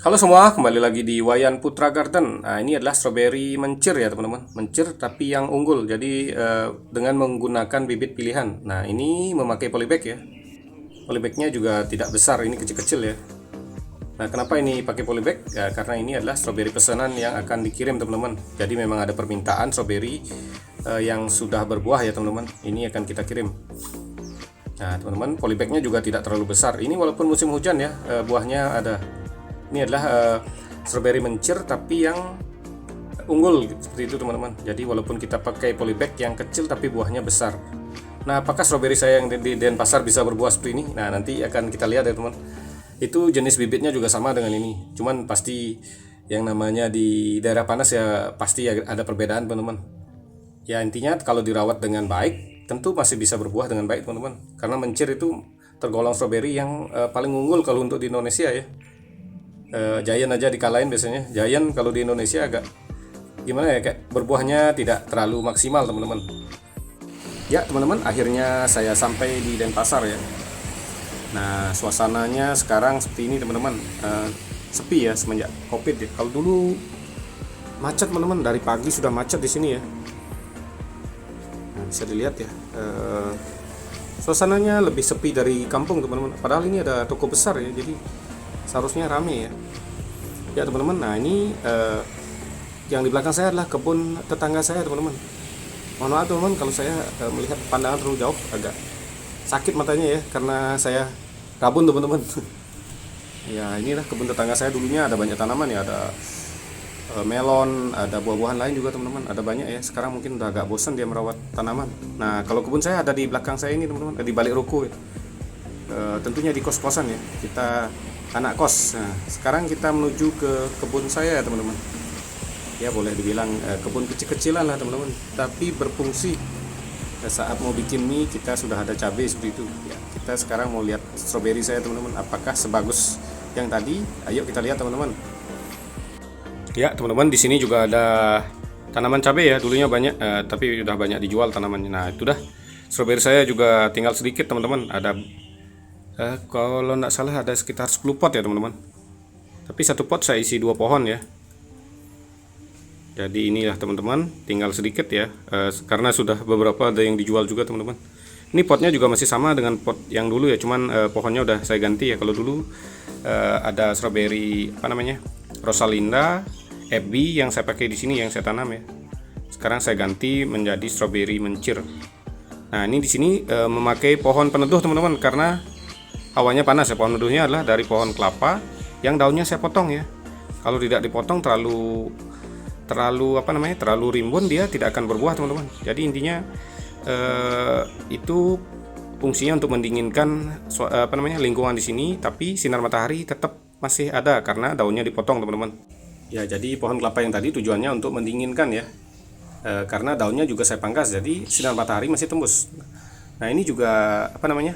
Halo semua, kembali lagi di Wayan Putra Garden. Nah, ini adalah stroberi mencir ya teman-teman, mencir tapi yang unggul. Jadi dengan menggunakan bibit pilihan. Nah, ini memakai polybag ya. Polybagnya juga tidak besar, ini kecil-kecil ya. Nah, kenapa ini pakai polybag? Ya, karena ini adalah stroberi pesanan yang akan dikirim teman-teman. Jadi memang ada permintaan stroberi yang sudah berbuah ya teman-teman. Ini akan kita kirim. Nah, teman-teman, polybagnya juga tidak terlalu besar. Ini walaupun musim hujan ya, buahnya ada. Ini adalah strawberry mencir tapi yang unggul seperti itu teman-teman. Jadi walaupun kita pakai polybag yang kecil tapi buahnya besar. Nah, apakah strawberry saya yang di Denpasar bisa berbuah seperti ini? Nah, nanti akan kita lihat ya teman. Itu jenis bibitnya juga sama dengan ini. Cuman pasti yang namanya di daerah panas ya pasti ada perbedaan teman-teman. Ya intinya kalau dirawat dengan baik tentu masih bisa berbuah dengan baik teman-teman. Karena mencir itu tergolong strawberry yang paling unggul kalau untuk di Indonesia ya. Giant aja dikalahin biasanya. Giant kalau di Indonesia agak gimana ya, kayak berbuahnya tidak terlalu maksimal teman-teman. Ya teman-teman, akhirnya saya sampai di Denpasar ya. Nah suasananya sekarang seperti ini teman-teman. Sepi ya semenjak COVID ya. Kalau dulu macet teman-teman, dari pagi sudah macet di sini ya. Nah, bisa dilihat ya. Suasananya lebih sepi dari kampung teman-teman. Padahal ini ada toko besar ya, jadi seharusnya rame ya. Ya teman-teman, nah ini yang di belakang saya adalah kebun tetangga saya teman-teman. Mohon maaf teman-teman kalau saya melihat pandangan terlalu jauh, agak sakit matanya ya karena saya rabun teman-teman. Ya inilah kebun tetangga saya, dulunya ada banyak tanaman ya, ada melon, ada buah-buahan lain juga teman-teman, ada banyak ya. Sekarang mungkin udah agak bosan dia merawat tanaman. Nah kalau kebun saya ada di belakang saya ini teman-teman, di balik ruko ya. Tentunya di kos-kosan ya, kita anak kos. Nah sekarang kita menuju ke kebun saya ya teman-teman. Ya boleh dibilang kebun kecil-kecilan lah teman-teman, tapi berfungsi. Saat mau bikin mie kita sudah ada cabai seperti itu ya. Kita sekarang mau lihat stroberi saya teman-teman, apakah sebagus yang tadi. Ayo kita lihat teman-teman. Ya teman-teman, di sini juga ada tanaman cabai ya, dulunya banyak tapi udah banyak dijual tanamannya. Nah itu dah, stroberi saya juga tinggal sedikit teman-teman. Ada kalau nggak salah ada sekitar 10 pot ya teman-teman, tapi satu pot saya isi 2 pohon ya. Jadi inilah teman-teman, tinggal sedikit ya, karena sudah beberapa ada yang dijual juga teman-teman. Ini potnya juga masih sama dengan pot yang dulu ya, cuman pohonnya udah saya ganti ya. Kalau dulu ada strawberry apa namanya, Rosalinda, Ebi yang saya pakai di sini yang saya tanam ya. Sekarang saya ganti menjadi strawberry mencir. Nah ini di sini memakai pohon peneduh teman-teman, karena hawanya panas ya. Pohon peneduhnya adalah dari pohon kelapa yang daunnya saya potong ya. Kalau tidak dipotong terlalu apa namanya, terlalu rimbun, dia tidak akan berbuah teman-teman. Jadi intinya itu fungsinya untuk mendinginkan apa namanya, lingkungan di sini, tapi sinar matahari tetap masih ada karena daunnya dipotong teman-teman. Ya jadi pohon kelapa yang tadi tujuannya untuk mendinginkan ya, karena daunnya juga saya pangkas, jadi sinar matahari masih tembus. Nah ini juga apa namanya,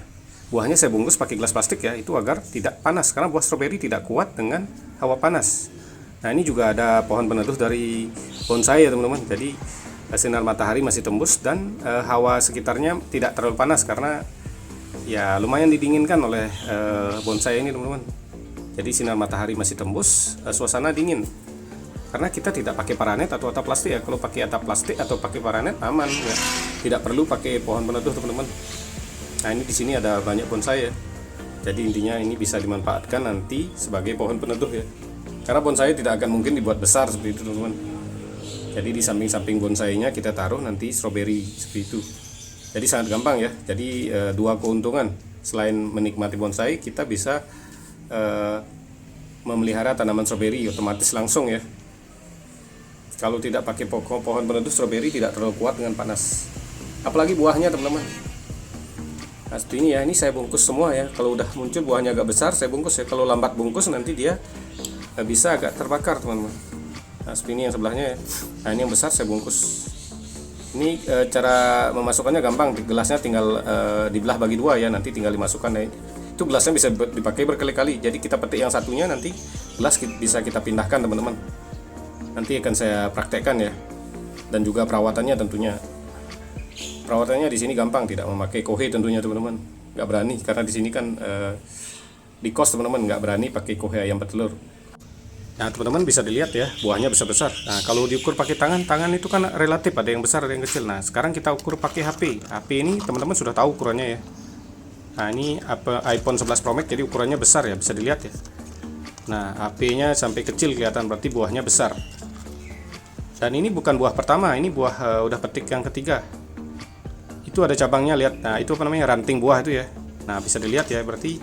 buahnya saya bungkus pakai gelas plastik ya, itu agar tidak panas, karena buah stroberi tidak kuat dengan hawa panas. Nah ini juga ada pohon peneduh dari bonsai ya teman-teman. Jadi sinar matahari masih tembus dan hawa sekitarnya tidak terlalu panas, karena ya lumayan didinginkan oleh bonsai ini teman-teman. Jadi sinar matahari masih tembus, suasana dingin. Karena kita tidak pakai paranet atau atap plastik ya. Kalau pakai atap plastik atau pakai paranet aman ya. Tidak perlu pakai pohon peneduh teman-teman. Nah ini di sini ada banyak bonsai ya. Jadi intinya ini bisa dimanfaatkan nanti sebagai pohon peneduh ya. Karena bonsai tidak akan mungkin dibuat besar seperti itu teman-teman. Jadi di samping-samping bonsainya kita taruh nanti stroberi seperti itu. Jadi sangat gampang ya. Jadi dua keuntungan, selain menikmati bonsai, kita bisa memelihara tanaman stroberi otomatis langsung ya. Kalau tidak pakai pohon peneduh, stroberi tidak terlalu kuat dengan panas. Apalagi buahnya teman-teman. Nah seperti ini ya, ini saya bungkus semua ya. Kalau udah muncul buahnya agak besar saya bungkus ya. Kalau lambat bungkus nanti dia bisa agak terbakar teman-teman. Nah seperti ini yang sebelahnya ya. Nah ini yang besar saya bungkus. Ini cara memasukkannya gampang, di gelasnya tinggal dibelah bagi dua ya, nanti tinggal dimasukkan ya. Itu gelasnya bisa dipakai berkali-kali. Jadi kita petik yang satunya, nanti gelas bisa kita pindahkan teman-teman. Nanti akan saya praktekkan ya. Dan juga perawatannya tentunya. Perawatannya di sini gampang, tidak memakai kohe tentunya teman-teman. Nggak berani karena di sini kan di kos teman-teman, nggak berani pakai kohe ayam petelur. Nah, teman-teman bisa dilihat ya, buahnya besar-besar. Nah, kalau diukur pakai tangan, tangan itu kan relatif, ada yang besar, ada yang kecil. Nah, sekarang kita ukur pakai HP. HP ini teman-teman sudah tahu ukurannya ya. Nah, ini apa, iPhone 11 Pro Max, jadi ukurannya besar ya, bisa dilihat ya. Nah, HP-nya sampai kecil kelihatan, berarti buahnya besar. Dan ini bukan buah pertama, ini buah udah petik yang ketiga. Itu ada cabangnya, lihat. Nah, itu apa namanya, ranting buah itu ya. Nah, bisa dilihat ya, berarti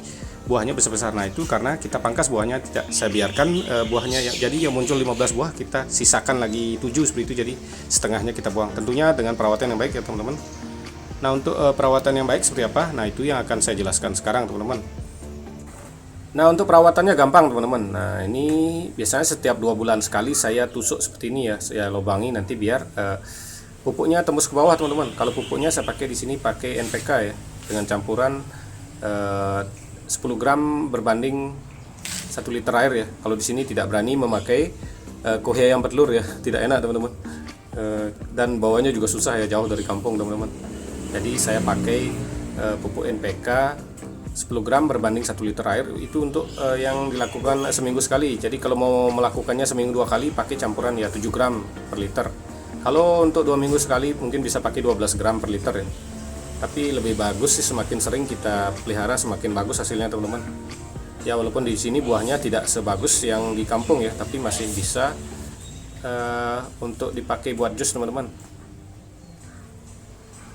buahnya besar-besar. Nah, itu karena kita pangkas buahnya, tidak saya biarkan buahnya jadi yang muncul 15 buah, kita sisakan lagi 7 seperti itu, jadi setengahnya kita buang. Tentunya dengan perawatan yang baik ya, teman-teman. Nah, untuk perawatan yang baik seperti apa? Nah, itu yang akan saya jelaskan sekarang, teman-teman. Nah, untuk perawatannya gampang, teman-teman. Nah, ini biasanya setiap 2 bulan sekali saya tusuk seperti ini ya, saya lubangi nanti biar pupuknya tembus ke bawah, teman-teman. Kalau pupuknya saya pakai di sini pakai NPK ya, dengan campuran 10 gram berbanding 1 liter air ya. Kalau di sini tidak berani memakai kohea yang bertelur ya, tidak enak, teman-teman. Dan bawanya juga susah ya, jauh dari kampung, teman-teman. Jadi saya pakai pupuk NPK 10 gram berbanding 1 liter air. Itu untuk yang dilakukan seminggu sekali. Jadi kalau mau melakukannya seminggu 2 kali, pakai campuran ya 7 gram per liter. Kalau untuk 2 minggu sekali mungkin bisa pakai 12 gram per liter ya. Tapi lebih bagus sih, semakin sering kita pelihara semakin bagus hasilnya, teman-teman. Ya, walaupun di sini buahnya tidak sebagus yang di kampung ya, tapi masih bisa untuk dipakai buat jus, teman-teman.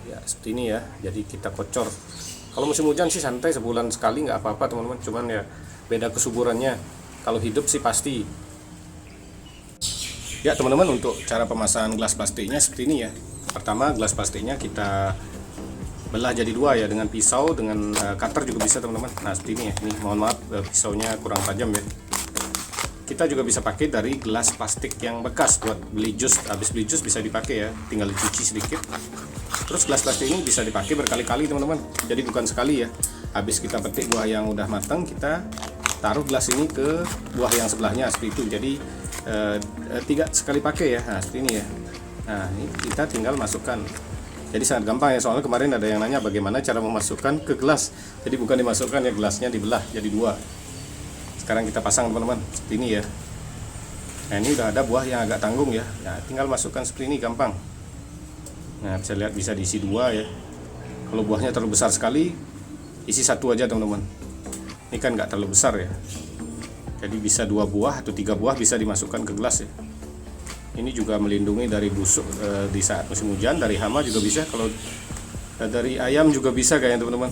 Ya, seperti ini ya. Jadi kita kocor. Kalau musim hujan sih santai, sebulan sekali nggak apa-apa, teman-teman. Cuman ya beda kesuburannya. Kalau hidup sih pasti. Ya, teman-teman, untuk cara pemasangan gelas plastiknya seperti ini ya. Pertama, gelas plastiknya kita belah jadi 2 ya, dengan pisau, dengan cutter juga bisa, teman-teman. Nah, seperti ini ya. Ini mohon maaf pisaunya kurang tajam ya. Kita juga bisa pakai dari gelas plastik yang bekas buat beli jus. Habis beli jus bisa dipakai ya, tinggal dicuci sedikit. Terus gelas plastik ini bisa dipakai berkali-kali, teman-teman. Jadi bukan sekali ya. Habis kita petik buah yang udah matang, kita taruh gelas ini ke buah yang sebelahnya seperti itu. Jadi 3 sekali pakai ya. Nah, seperti ini ya. Nah, ini kita tinggal masukkan. Jadi sangat gampang ya, soalnya kemarin ada yang nanya bagaimana cara memasukkan ke gelas. Jadi bukan dimasukkan ya, gelasnya dibelah jadi 2. Sekarang kita pasang, teman-teman, seperti ini ya. Nah, ini udah ada buah yang agak tanggung ya. Nah, tinggal masukkan seperti ini, gampang. Nah, bisa lihat bisa diisi 2 ya. Kalau buahnya terlalu besar sekali, isi 1 aja, teman-teman. Ini kan nggak terlalu besar ya. Jadi bisa 2 buah atau 3 buah bisa dimasukkan ke gelas ya. Ini juga melindungi dari busuk di saat musim hujan, dari hama juga bisa, kalau dari ayam juga bisa kayaknya, teman-teman.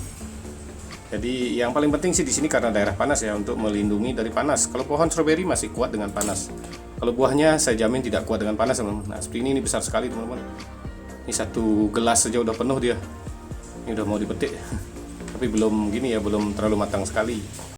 Jadi yang paling penting sih di sini karena daerah panas ya, untuk melindungi dari panas. Kalau pohon stroberi masih kuat dengan panas. Kalau buahnya saya jamin tidak kuat dengan panas, teman-teman. Nah, seperti ini besar sekali, teman-teman. Ini 1 gelas saja udah penuh dia. Ini udah mau dipetik. Tapi belum gini ya, belum terlalu matang sekali.